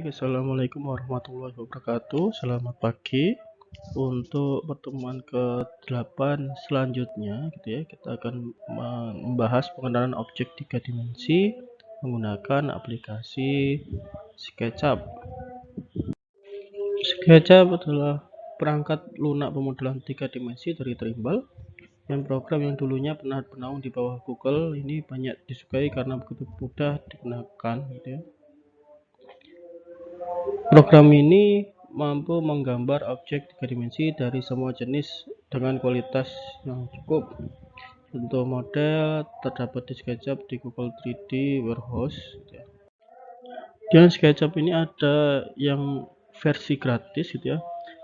Assalamualaikum warahmatullahi wabarakatuh. Selamat pagi. Untuk pertemuan ke-8 selanjutnya gitu ya, kita akan membahas pengenalan objek 3 dimensi menggunakan aplikasi SketchUp. SketchUp adalah perangkat lunak pemodelan 3 dimensi dari Trimble. Yang program yang dulunya pernah bernaung di bawah Google ini banyak disukai karena begitu mudah digunakan gitu ya. Program ini mampu menggambar objek 3 dimensi dari semua jenis dengan kualitas yang cukup. Contoh model terdapat di SketchUp di Google 3D Warehouse. Dan SketchUp ini ada yang versi gratis gitu ya.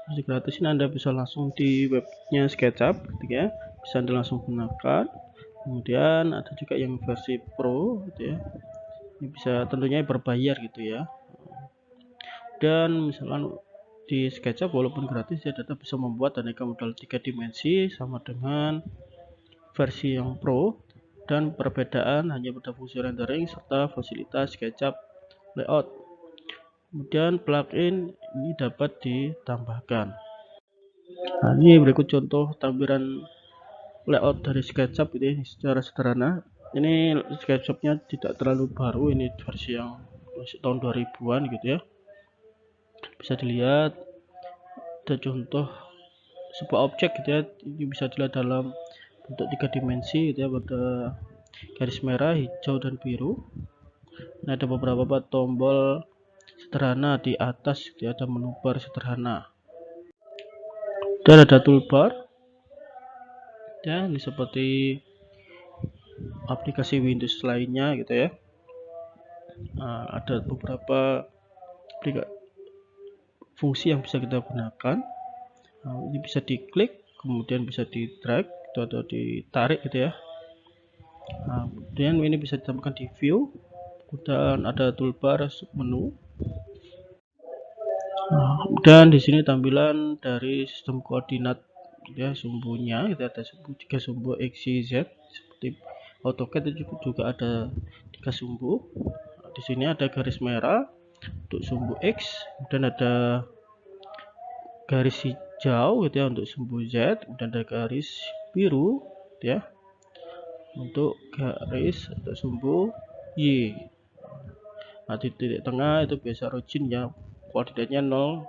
Versi gratis ini Anda bisa langsung di webnya SketchUp gitu ya. Bisa Anda langsung gunakan. Kemudian ada juga yang versi Pro gitu ya. Ini bisa tentunya berbayar gitu ya. Dan misalkan di SketchUp walaupun gratis ya tetap bisa membuat aneka model 3 dimensi sama dengan versi yang Pro, dan perbedaan hanya pada fungsi rendering serta fasilitas SketchUp layout. Kemudian plugin ini dapat ditambahkan. Nah, ini berikut contoh tampilan layout dari SketchUp ini secara sederhana. Ini SketchUp-nya tidak terlalu baru, ini versi yang masih tahun 2000-an gitu ya. Bisa dilihat ada contoh sebuah objek gitu ya, ini bisa dilihat dalam bentuk 3 dimensi gitu ya, pada garis merah, hijau, dan biru. Ini ada beberapa tombol sederhana di atas gitu ya, ada menu bar sederhana dan ada toolbar ya, ini seperti aplikasi Windows lainnya gitu ya. Nah, ada beberapa fungsi yang bisa kita gunakan. Nah, ini bisa diklik, kemudian bisa di drag atau ditarik gitu ya. Nah, kemudian ini bisa ditambahkan di view, dan ada toolbar menu. Nah, dan di sini tampilan dari sistem koordinat ya, sumbunya kita ada 3 sumbu X, Y, Z. Seperti AutoCAD itu juga ada 3 sumbu. Nah, di sini ada garis merah untuk sumbu X, dan ada garis hijau gitu ya untuk sumbu Z, dan ada garis biru gitu ya untuk garis atau sumbu Y. Nah, di titik tengah itu biasa origin ya, koordinatnya 0,0.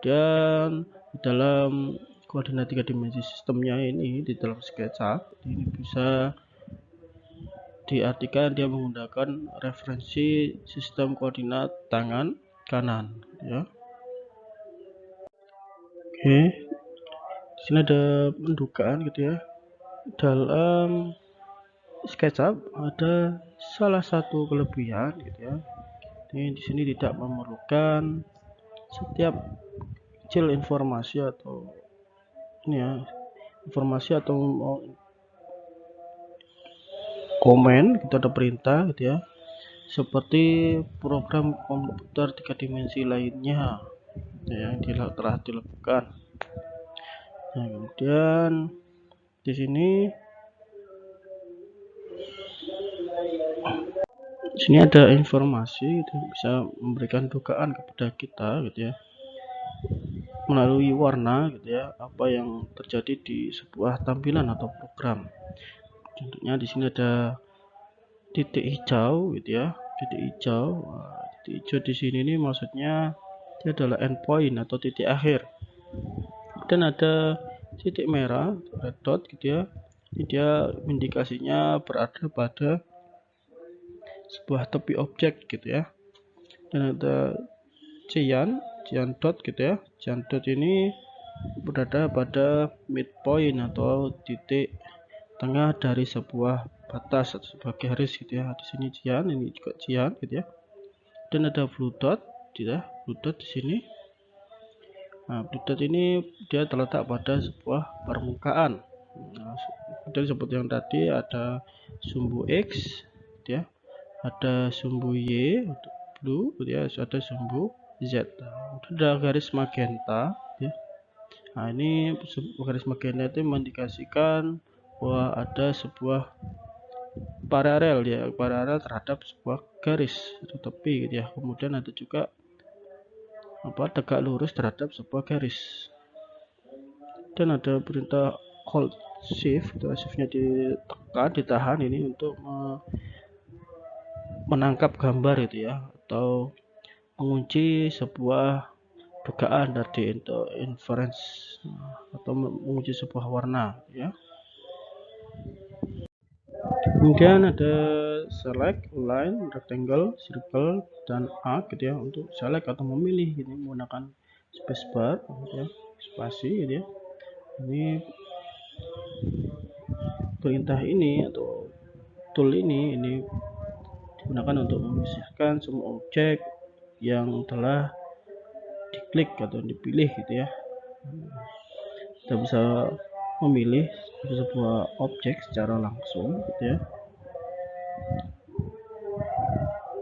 Dan di dalam koordinat 3 dimensi sistemnya ini di dalam SketchUp ini bisa diartikan dia menggunakan referensi sistem koordinat tangan kanan ya. Oke, di sini ada pendugaan gitu ya. Dalam SketchUp ada salah satu kelebihan gitu ya. Ini di sini tidak memerlukan setiap kecil informasi atau ini ya, informasi atau komen kita ada perintah gitu ya, seperti program komputer 3 dimensi lainnya ya, yang telah dilakukan. Nah, kemudian di sini ada informasi itu bisa memberikan dugaan kepada kita gitu ya, melalui warna gitu ya, apa yang terjadi di sebuah tampilan atau program. Contohnya di sini ada titik hijau gitu ya, titik hijau. Nah, titik hijau di sini ini maksudnya dia adalah endpoint atau titik akhir. Dan ada titik merah, red dot gitu ya, ini dia indikasinya berada pada sebuah tepi objek gitu ya. Dan ada cyan dot gitu ya, cyan dot ini berada pada midpoint atau titik tengah dari sebuah batas atau sebuah garis gitu ya. Di sini cyan, ini juga cyan gitu ya. Dan ada blue dot gitu ya, blue dot di sini. Nah, blue dot ini dia terletak pada sebuah permukaan. Nah, kemudian seperti yang tadi ada sumbu X gitu ya, ada sumbu Y untuk blue gitu ya, ada sumbu Z. Nah, ada garis magenta ya. Nah, ini garis magenta itu mengindikasikan bahwa ada sebuah paralel ya, paralel terhadap sebuah garis atau tepi gitu ya. Kemudian ada juga tegak lurus terhadap sebuah garis. Dan ada perintah hold shift, shiftnya ditekan, ditahan ini untuk menangkap gambar itu ya, atau mengunci sebuah dugaan dari inference atau mengunci sebuah warna ya. Kemudian ada select, line, rectangle, circle, dan arc gitu ya, untuk select atau memilih gitu, menggunakan spacebar gitu ya, spasi gitu ya. Ini perintah ini atau tool ini digunakan untuk memisahkan semua objek yang telah diklik atau dipilih gitu ya. Kita bisa memilih sebuah objek secara langsung gitu ya,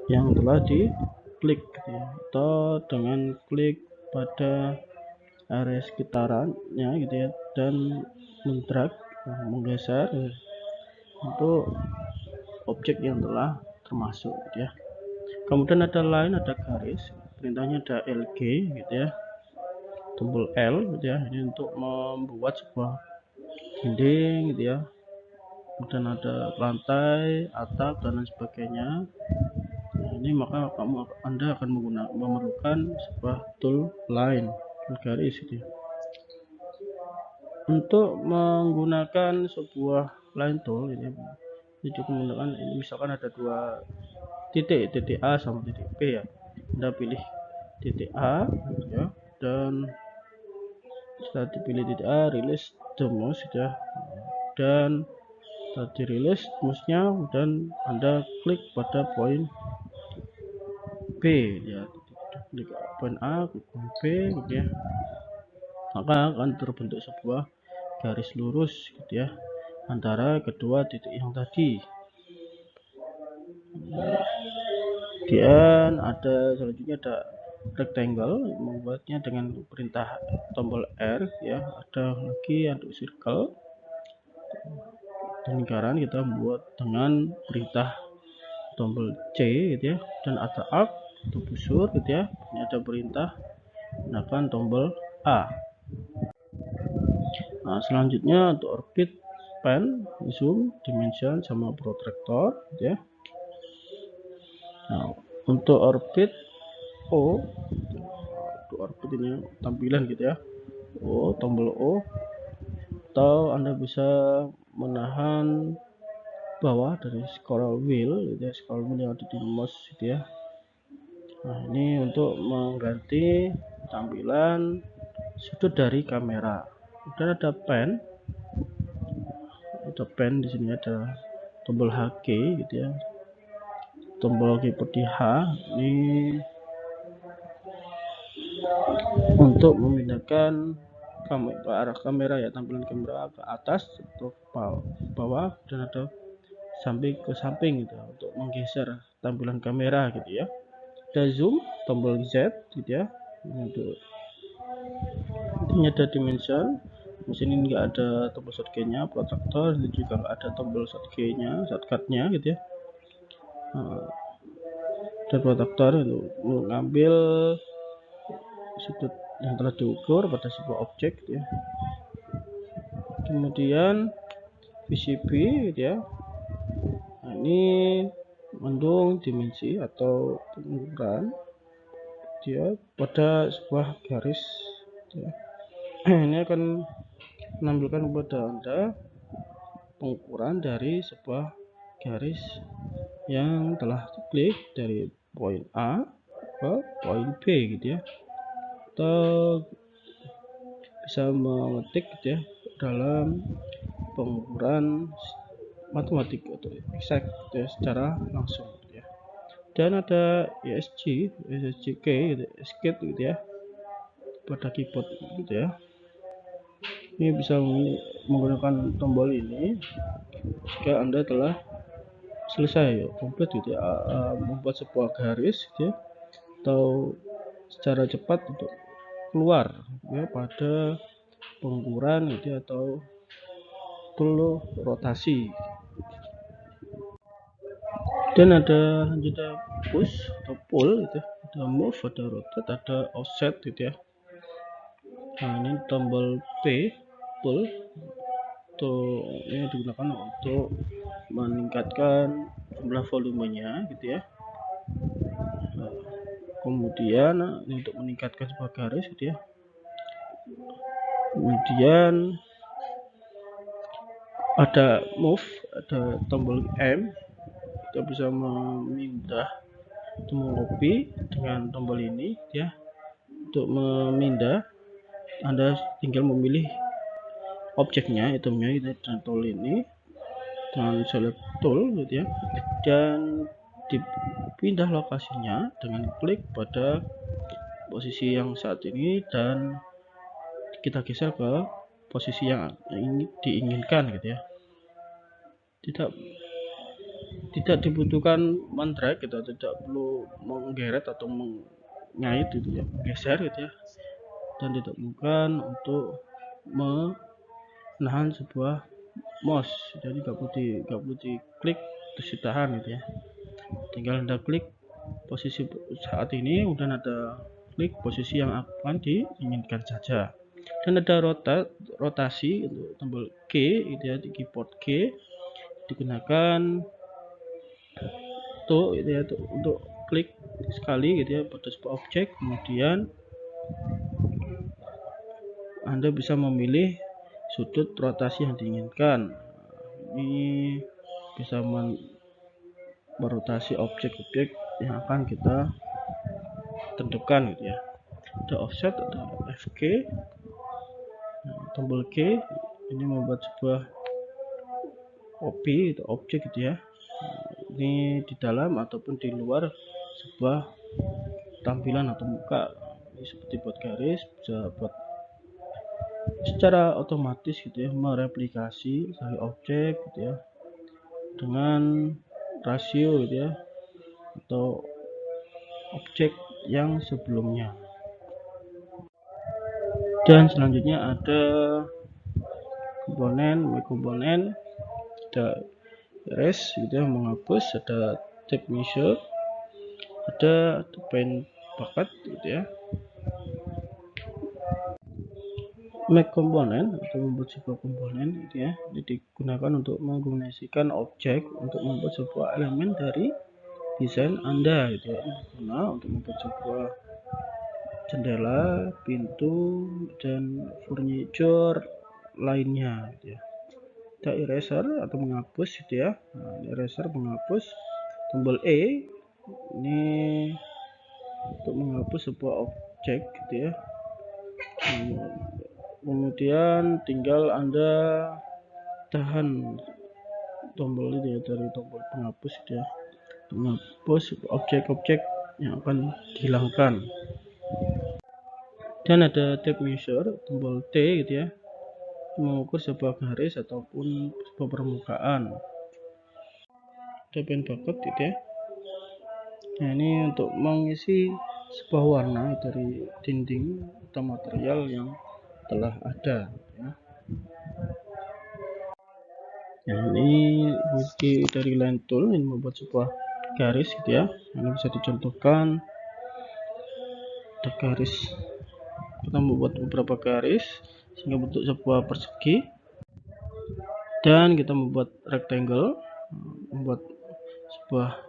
yang telah diklik gitu ya, atau dengan klik pada area sekitarannya gitu ya, dan mendrag, menggeser untuk objek yang telah termasuk gitu ya. Kemudian ada line, ada garis, perintahnya ada LG gitu ya, tombol L gitu ya, ini untuk membuat sebuah dinding gitu ya. Kemudian ada lantai, atap, dan lain sebagainya. Nah, ini maka Anda akan memerlukan sebuah tool line, tool garis gitu ya. Untuk menggunakan sebuah line tool ini menggunakan ini, misalkan ada dua titik A sama titik B ya, Anda pilih titik A ya, dan setelah dipilih titik A, release the mouse ya, dan setelah dirilis mouse-nya, dan Anda klik pada poin B ya, klik poin A, klik poin B gitu ya, maka akan terbentuk sebuah garis lurus gitu ya antara kedua titik yang tadi. Kemudian selanjutnya ada rectangle, membuatnya dengan perintah tombol R ya. Ada lagi untuk circle dan lingkaran kita buat dengan perintah tombol C gitu ya. Dan ada arc atau busur gitu ya, ini ada perintah gunakan tombol A. Nah, selanjutnya untuk orbit, pan, zoom, dimension, sama protractor gitu ya. Nah, untuk orbit O, untuk orbit ini tampilan gitu ya, tombol O, atau Anda bisa menahan bawah dari scroll wheel gitu ya, scroll wheel yang ada di mouse gitu ya. Nah, ini untuk mengganti tampilan sudut dari kamera. Kemudian ada pen di sini, ada tombol HK gitu ya, tombol keyboard H ini untuk memindahkan ke arah kamera ya, tampilan kamera ke atas atau ke bawah, dan ada samping ke samping gitu untuk menggeser tampilan kamera gitu ya. Ada zoom, tombol Z gitu ya, untuk ini ada dimension. Di sini enggak ada tombol shortcut-nya, protractor ini juga enggak ada tombol shortcut-nya gitu ya. Dan protractor itu mengambil sudut yang telah diukur pada sebuah objek gitu ya. Kemudian VCB gitu ya. Nah, ini mengandung dimensi atau pengukuran dia pada sebuah garis gitu ya. Ini akan menampilkan kepada Anda pengukuran dari sebuah garis yang telah diklik dari poin A ke poin B gitu ya, atau bisa mengetik gitu ya dalam pengukuran matematik atau exact gitu ya, secara langsung gitu ya. Dan ada ESC gitu, escape gitu ya, pada keyboard gitu ya. Ini bisa menggunakan tombol ini jika Anda telah selesai ya, komplit gitu ya, membuat sebuah garis gitu ya, atau secara cepat untuk keluar ya pada pengukuran gitu ya, atau tool rotasi. Dan ada lanjutan push atau pull gitu, ada move, ada rotate, ada offset gitu ya. Nah, ini tombol P pull ini digunakan untuk meningkatkan jumlah volumenya gitu ya. Nah, kemudian untuk meningkatkan sebuah garis gitu ya. Kemudian ada move, ada tombol M, kita bisa memindah atau mengcopy dengan tombol ini ya. Untuk memindah Anda tinggal memilih objeknya, itemnya itu dengan tool ini, dengan select tool gitu ya, dan dipindah lokasinya dengan klik pada posisi yang saat ini dan kita geser ke posisi yang ini diinginkan gitu ya. Tidak dibutuhkan mendrag gitu, tidak perlu menggeret atau mengait gitu ya, geser gitu ya, dan tidak bukan untuk menahan sebuah mouse, jadi nggak perlu diklik terus ditahan gitu ya. Tinggal Anda klik posisi saat ini, kemudian ada klik posisi yang akan diinginkan saja. Dan ada rotasi untuk tombol G gitu ya, di keyboard G digunakan untuk klik sekali gitu ya pada sebuah objek, kemudian Anda bisa memilih sudut rotasi yang diinginkan. Ini bisa merotasi objek-objek yang akan kita tentukan gitu ya. Ada offset, ada FG, tombol G ini membuat sebuah objek gitu ya. Ini di dalam ataupun di luar sebuah tampilan atau muka. Ini seperti buat garis, bisa buat secara otomatis gitu ya, mereplikasi dari objek gitu ya dengan rasio gitu ya, atau objek yang sebelumnya. Dan selanjutnya ada komponen, ada erase gitu ya, menghapus, ada tape measure, ada pen bucket gitu ya. Make komponen atau membuat sebuah komponen gitu ya, ini digunakan untuk mengkombinasikan objek untuk membuat sebuah elemen dari desain Anda gitu ya. Nah, untuk membuat sebuah jendela, pintu, dan furniture lainnya gitu ya. Ada eraser atau menghapus gitu ya. Nah, eraser menghapus, tombol E ini untuk menghapus sebuah objek gitu ya. Kemudian tinggal Anda tahan tombol itu ya, dari tombol penghapus gitu ya, menghapus objek-objek yang akan dihilangkan. Dan ada tape measure, tombol T gitu ya, mengukur sebuah garis ataupun sebuah permukaan. Ada pen bucket gitu ya. Nah, ini untuk mengisi sebuah warna dari dinding atau material yang telah ada ya. Nah, ini fungsi dari line tool, ini membuat sebuah garis gitu ya. Ini bisa dicontohkan, ada garis, kita membuat beberapa garis sehingga bentuk sebuah persegi, dan kita membuat rectangle, membuat sebuah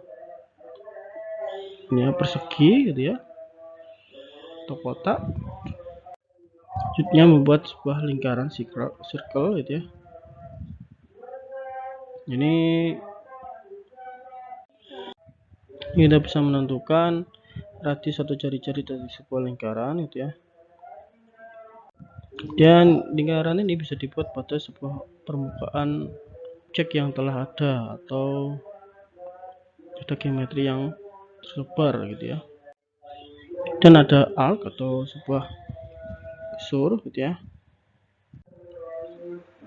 ini ya, persegi gitu ya, atau kotak. Selanjutnya membuat sebuah lingkaran circle gitu ya. Ini kita bisa menentukan radius atau jari-jari dari sebuah lingkaran gitu ya. Dan lingkaran ini bisa dibuat pada sebuah permukaan objek yang telah ada atau ada geometri yang tersebar gitu ya. Dan ada arc atau sebuah busur gitu ya.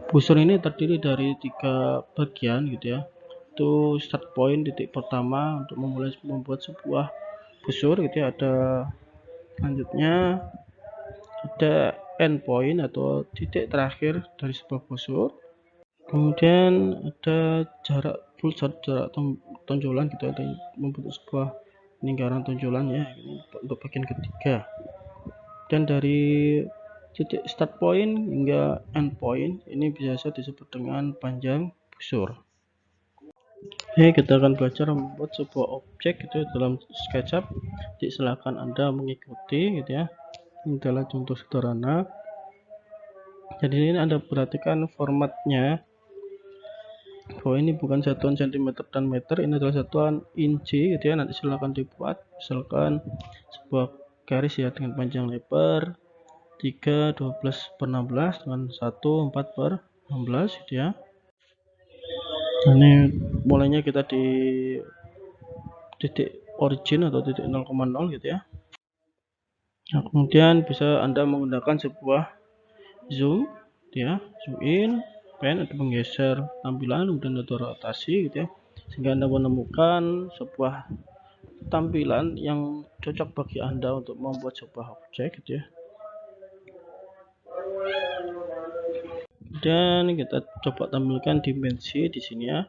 Busur ini terdiri dari 3 bagian gitu ya. Itu start point, titik pertama untuk memulai membuat sebuah busur gitu ya. Ada selanjutnya ada end point atau titik terakhir dari sebuah busur. Kemudian ada jarak full shot jarak tonjolan gitu, ada membentuk sebuah lingkaran tonjolan ya, ini untuk bagian ketiga. Dan dari titik start point hingga end point ini biasa disebut dengan panjang busur. Oke, kita akan belajar membuat sebuah objek itu dalam SketchUp. Jadi silakan Anda mengikuti gitu ya. Ini adalah contoh sederhana. Jadi ini Anda perhatikan formatnya, bahwa ini bukan satuan cm dan meter, ini adalah satuan inci gitu ya. Nanti silakan dibuat misalkan sebuah garis ya dengan panjang lebar 3 12/16 dengan 1 4/16 gitu ya. Ini mulainya kita di titik origin atau titik 0,0 gitu ya. Nah, kemudian bisa Anda menggunakan sebuah zoom gitu ya, zoom in, pen untuk menggeser tampilan, kemudian ada rotasi gitu ya, sehingga Anda menemukan sebuah tampilan yang cocok bagi Anda untuk membuat sebuah objek gitu ya. Dan kita coba tampilkan dimensi di sini ya.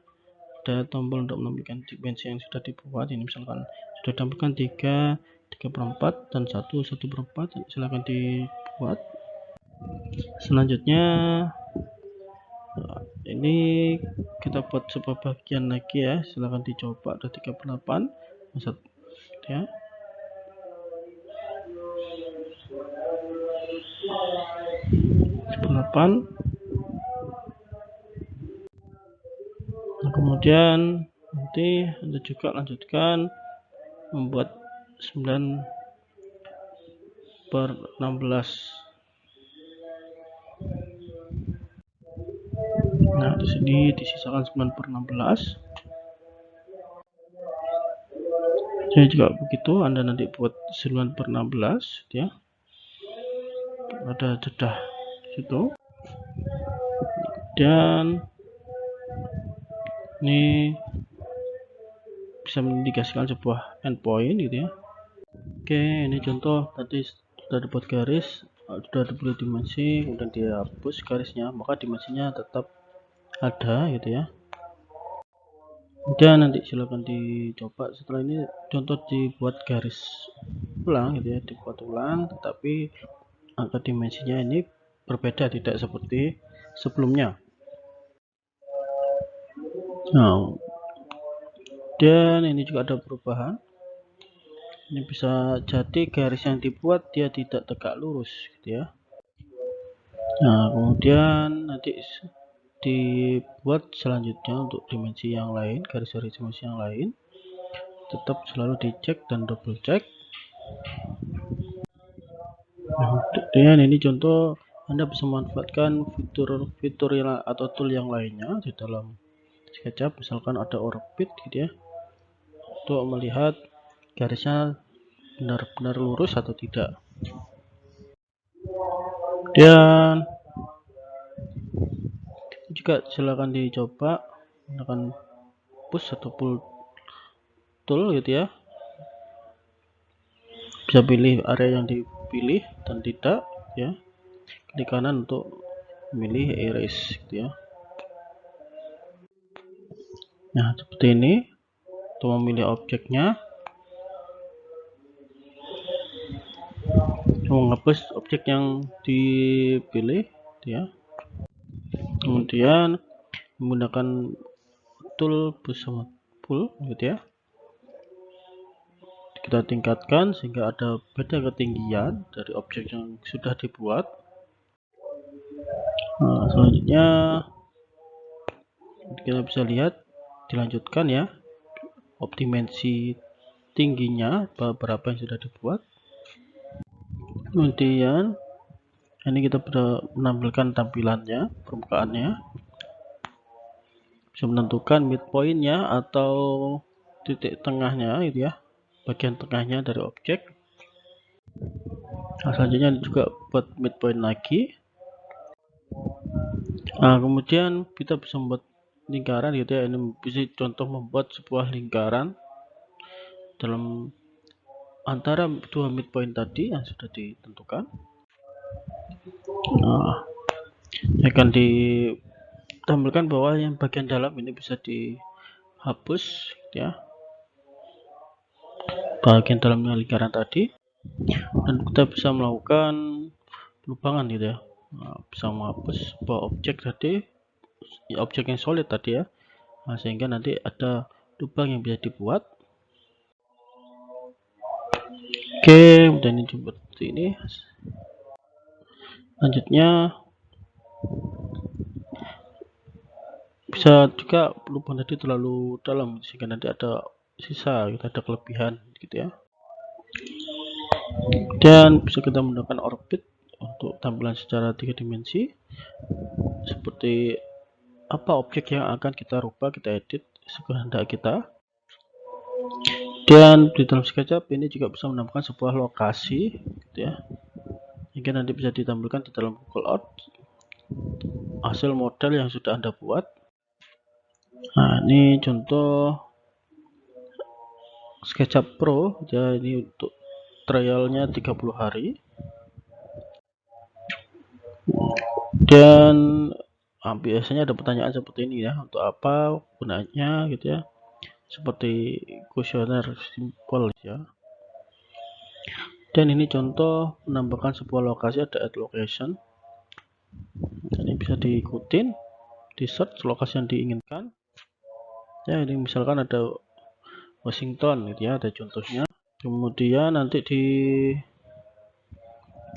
Ada tombol untuk menampilkan dimensi yang sudah dibuat. Ini misalkan sudah tampilkan 3 3/4 dan 1/4. Silahkan dibuat. Selanjutnya ini kita buat sebuah bagian lagi ya. Silahkan dicoba, ada 3/8 ya. Nah, kemudian nanti Anda juga lanjutkan membuat 9/16. Nah, di sini disisakan 9/16. Jadi juga begitu, Anda nanti buat 9/16 ya. Ada jeda situ. Dan ini bisa mengindikasikan sebuah endpoint gitu ya. Oke, ini contoh tadi sudah dibuat garis, sudah diberi dimensi, kemudian dihapus garisnya, maka dimensinya tetap ada gitu ya. Dan nanti silakan dicoba setelah ini contoh dibuat garis ulang gitu ya, dibuat ulang, tetapi angka dimensinya ini berbeda, tidak seperti sebelumnya. Nah, dan ini juga ada perubahan. Ini bisa jadi garis yang dibuat dia tidak tegak lurus gitu ya. Nah, kemudian nanti dibuat selanjutnya untuk dimensi yang lain, garis-garis dimensi yang lain, tetap selalu dicek dan double check. Nah, dengan ini contoh Anda bisa memanfaatkan fitur atau tool yang lainnya di dalam SketchUp, misalkan ada orbit gitu ya, untuk melihat garisnya benar-benar lurus atau tidak. Dan juga silakan dicoba menggunakan push atau pull tool gitu ya. Bisa pilih area yang dipilih dan tidak ya. Klik kanan untuk memilih erase gitu ya. Nah, seperti ini untuk memilih objeknya. Menghapus objek yang dipilih gitu ya. Kemudian menggunakan tool push sama pull gitu ya, kita tingkatkan sehingga ada beda ketinggian dari objek yang sudah dibuat. Nah, selanjutnya kita bisa lihat dilanjutkan ya, dimensi tingginya berapa yang sudah dibuat. Kemudian ini kita sudah menampilkan tampilannya, permukaannya, bisa menentukan midpointnya atau titik tengahnya gitu ya, bagian tengahnya dari objek. Nah, selanjutnya juga buat midpoint lagi. Nah, kemudian kita bisa membuat lingkaran gitu ya. Ini bisa contoh membuat sebuah lingkaran dalam antara dua midpoint tadi yang sudah ditentukan. Nah, akan ditampilkan bahwa yang bagian dalam ini bisa hapus gitu ya, bagian dalamnya lingkaran tadi, dan kita bisa melakukan pelubangan gitu ya. Nah, bisa menghapus sebuah objek tadi, objek yang solid tadi ya. Nah, sehingga nanti ada lubang yang bisa dibuat. Oke, kemudian ini seperti ini. Selanjutnya bisa juga lubang tadi terlalu dalam sehingga nanti ada sisa, kita ada kelebihan gitu ya. Dan bisa kita menggunakan orbit untuk tampilan secara 3 dimensi, seperti apa objek yang akan kita rubah, kita edit sekehendak kita. Dan di dalam SketchUp ini juga bisa menambahkan sebuah lokasi gitu ya, hingga nanti bisa ditampilkan di dalam Google Earth hasil model yang sudah Anda buat. Nah, ini contoh SketchUp Pro ya, ini untuk trialnya 30 hari. Dan biasanya ada pertanyaan seperti ini ya, untuk apa gunanya gitu ya, seperti kuesioner simpel ya. Dan ini contoh menambahkan sebuah lokasi, ada add location. Ini bisa diikutin, di search lokasi yang diinginkan ya. Ini misalkan ada Washington gitu ya, ada contohnya. Kemudian nanti di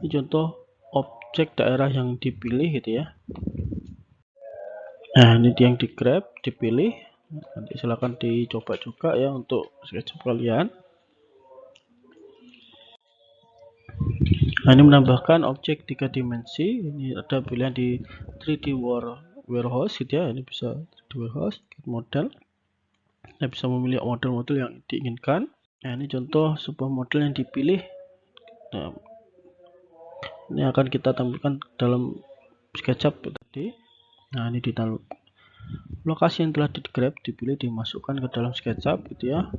contoh objek daerah yang dipilih gitu ya. Nah, ini yang di grab, dipilih. Nanti silahkan dicoba juga ya untuk SketchUp kalian. Nah, ini menambahkan objek 3 dimensi. Ini ada pilihan di 3D warehouse gitu ya. Ini bisa 3D warehouse model. Kita bisa memilih model-model yang diinginkan. Nah, ini contoh sebuah model yang dipilih. Nah, ini akan kita tampilkan dalam SketchUp tadi. Nah, ini di dalam lokasi yang telah di grab, dipilih, dimasukkan ke dalam SketchUp gitu ya.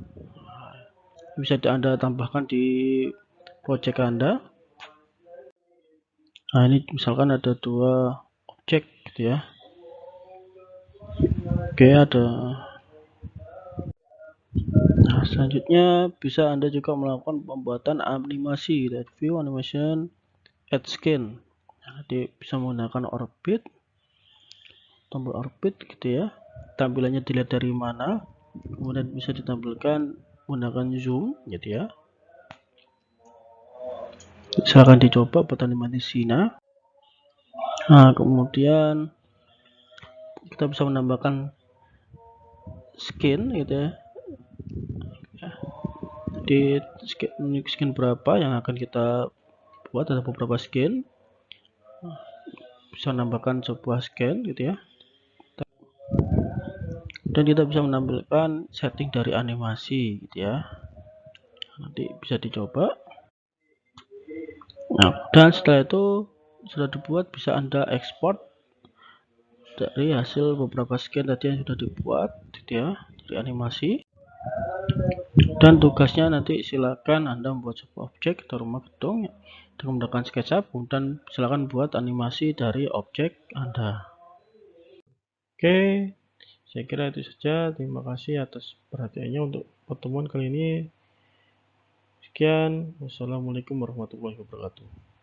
Bisa Anda tambahkan di project Anda. Nah, ini misalkan ada 2 objek gitu ya. Oke, ada. Nah, selanjutnya bisa Anda juga melakukan pembuatan animasi dari view animation add skin. Nah, jadi bisa menggunakan orbit, tombol orbit gitu ya. Tampilannya dilihat dari mana, kemudian bisa ditampilkan menggunakan zoom gitu ya. Silahkan dicoba buat animasinya. Nah, kemudian kita bisa menambahkan skin gitu ya. Di skin berapa yang akan kita buat, ada beberapa skin. Bisa menambahkan sebuah skin gitu ya. Dan kita bisa menampilkan setting dari animasi gitu ya. Nanti bisa dicoba. Nah, dan setelah itu sudah dibuat, bisa Anda ekspor dari hasil beberapa scan tadi yang sudah dibuat gitu ya, dari animasi. Dan tugasnya nanti silakan Anda membuat sebuah objek atau rumah gedung dengan menggunakan SketchUp, dan silakan buat animasi dari objek Anda. Oke, saya kira itu saja. Terima kasih atas perhatiannya untuk pertemuan kali ini. Sekian, wassalamualaikum warahmatullahi wabarakatuh.